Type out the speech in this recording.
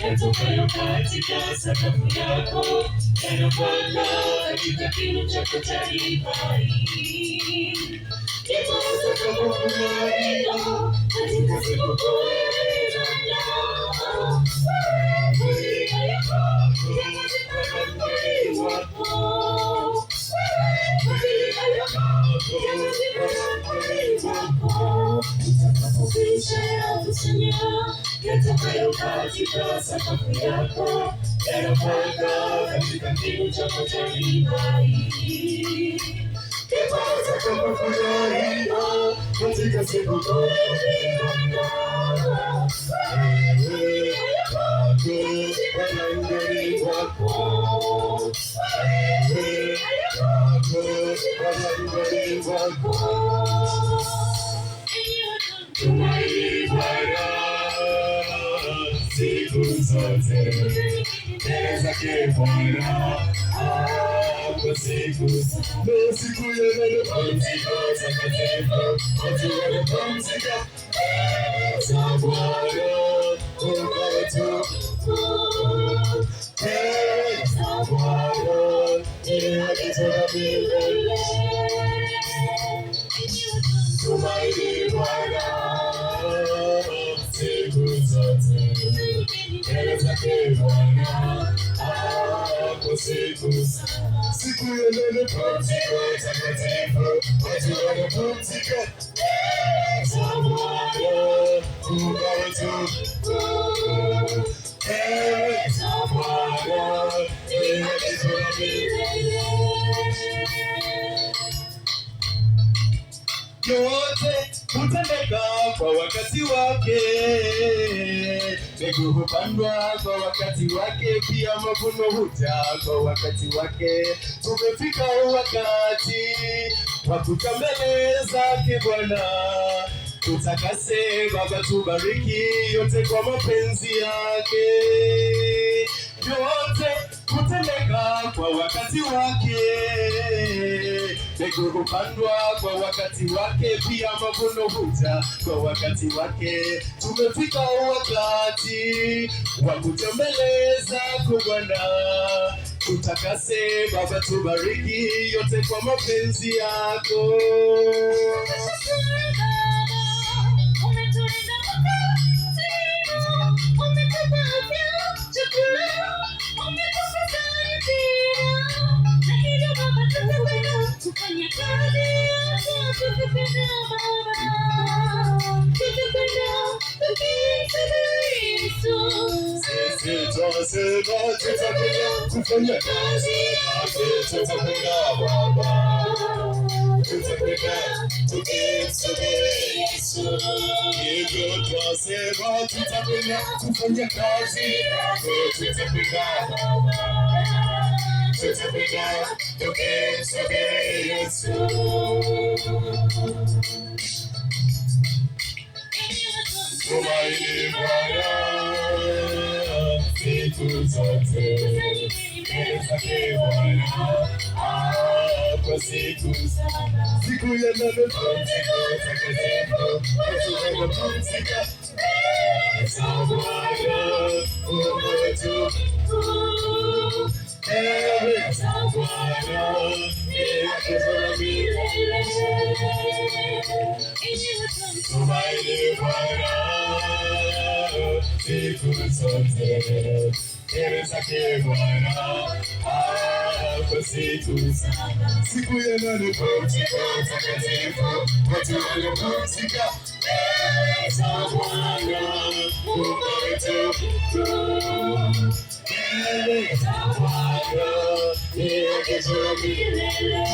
Yatokayo katika sakafu yako, yanapanda katika kinu chako cha divai. Ndipo utakapofurahia katika sikukuu ya vibanda. Furaha yako yatazipata mwili wako. Furaha yako yatazipata mwili wako. Utakapopisha ya kusanya yatokayo katika sakafu yako, yanapanda katika kinu chako cha divai. Ndipo utakapofurahia katika sikukuu ya vibanda. Furaha yako yatazipata mwili wako. Furaha yako yatazipata mwili wako. Tumaini Bwana siku zote, mbele zake Bwana kwa siku zote. Siku ya mapumziko takatifu, watu wanapumzika za Bwana utukufu. Za Bwana ni agizo la milele. Tumaini Bwana siku zote, mbele zake Bwana kwa siku zote. Siku ya mapumziko takatifu, watu wanapumzika za Bwana utukufu. Za Bwana ni agizo la milele. Yote hutendeka kwa wakati wake, mbegu hupandwa kwa wakati wake, pia mavuno huja kwa wakati wake. Tumefika wakati wa kuja mbele zake Bwana. Tutakase Baba, tubariki yote kwa mapenzi yake. Yote hutendeka kwa wakati wake, mbegu hupandwa kwa wakati wake, pia mavuno huja kwa wakati wake. Tumefika wakati wa kuja mbele zako Bwana. Tutakase Baba, tubariki yote kwa mapenzi yako. Tutasema tutakwenda kufanya kazi yake, tutakwenda Baba, tutakwenda tukimsubiri Yesu. Hivyo tutasema tutakwenda kufanya kazi yake, tutakwenda Baba, tutakwenda tukimsubiri Yesu. Tumaini Bwana siku zote, mbele zake Bwana kwa siku zote. Siku ya mapumziko takatifu, watu wanapumzika za Bwana utukufu. Za Bwana ni agizo la milele. Tumaini Bwana siku zote, mbele zake Bwana kwa siku zote. Siku ya mapumziko takatifu, watu wanapumzika za Bwana utukufu. Za Bwana ni agizo la milele.